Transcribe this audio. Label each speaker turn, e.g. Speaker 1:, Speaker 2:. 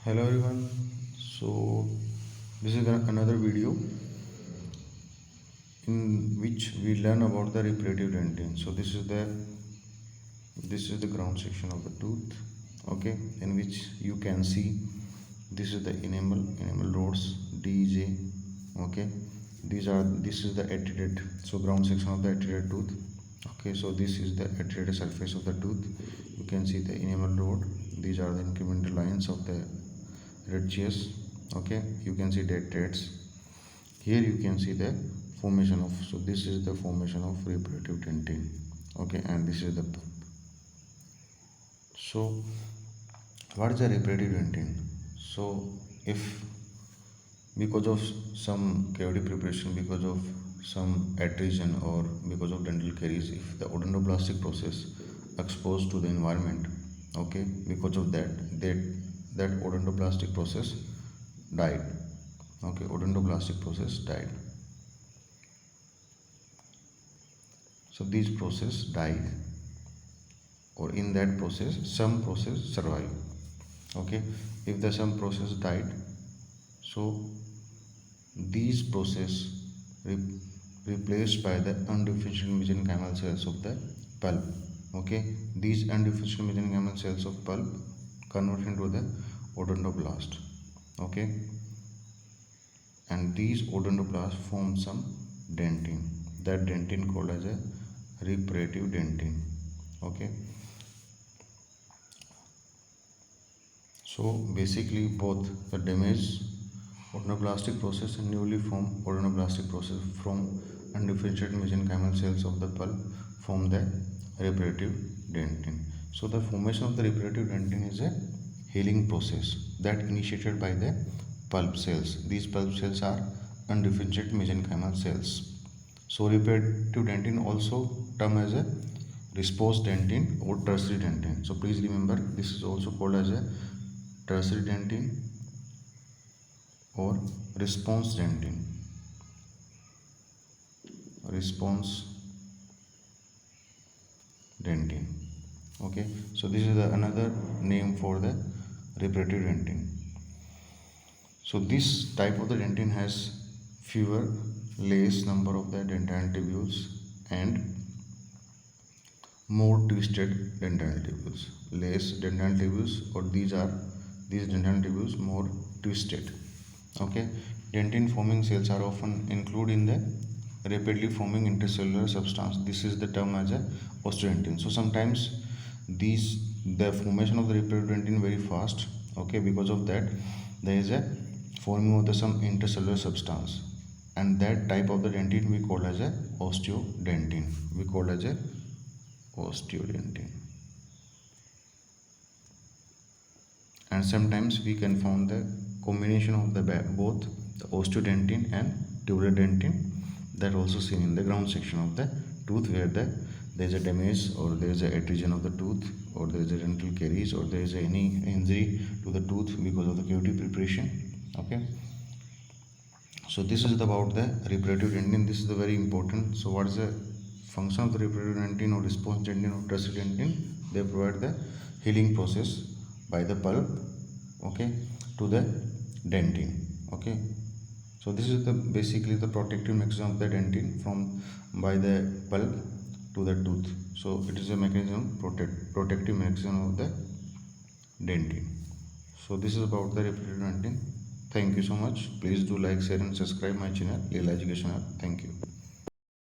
Speaker 1: Hello everyone. So this is another video in which we learn about the reparative dentin. So this is the ground section of the tooth, okay, in which you can see this is the enamel rods DJ, okay. This is the attended, so ground section of the attended tooth, okay. So this is the attended surface of the tooth. You can see the enamel rod. These are the incremental lines of the ridges, okay. You can see dead threads. Here you can see the formation of, so this is the formation of reparative dentin, okay, and this is the pulp. So what is the reparative dentin? So if because of some cavity preparation, because of some adhesion, or because of dental caries, if the odontoblastic process exposed to the environment, okay, because of that odontoblastic process died, okay, odontoblastic process died. So these process died, or in that process some process survive, okay. If the some process died, so these process replaced by the undifferentiated mesenchymal cells of the pulp, okay. These undifferentiated mesenchymal cells of pulp convert into the odontoblast, okay, and these odontoblasts form some dentin. That dentin called as a reparative dentin, okay. So basically both the damaged odontoblastic process and newly formed odontoblastic process from undifferentiated mesenchymal cells of the pulp form the reparative dentin. So the formation of the reparative dentin is a healing process that initiated by the pulp cells. These pulp cells are undifferentiated mesenchymal cells. So reparative dentin also termed as a response dentin or tertiary dentin. So please remember, this is also called as a tertiary dentin or response dentin. Okay, so this is another name for the reparative dentin. So this type of the dentin has fewer less number of the dentinal tubules and more twisted dentinal tubules. Less dentinal tubules, or these dentinal tubules more twisted, okay. Dentin forming cells are often included in the rapidly forming intercellular substance. This is the term as a osteodentin. So sometimes the formation of the reparative dentin very fast, okay. Because of that there is a forming of some intercellular substance, and that type of the dentin we call as a osteodentin. And sometimes we can found the combination of the both the osteodentin and tubular dentin, that also seen in the ground section of the tooth, where there is a damage, or there is a adhesion of the tooth, or there is a dental caries, or there is any injury to the tooth because of the cavity preparation, okay. So this is about the reparative dentin. This is the very important. So what is the function of the reparative dentin or response dentin or tertiary dentin? They provide the healing process by the pulp, okay, to the dentin, okay. So this is basically the protective mechanism of the dentin from by the pulp to the tooth. So it is a mechanism, protective mechanism of the dentin. So this is about the reparative dentin. Thank you so much. Please do like, share and subscribe my channel, Leela Education App. Thank you.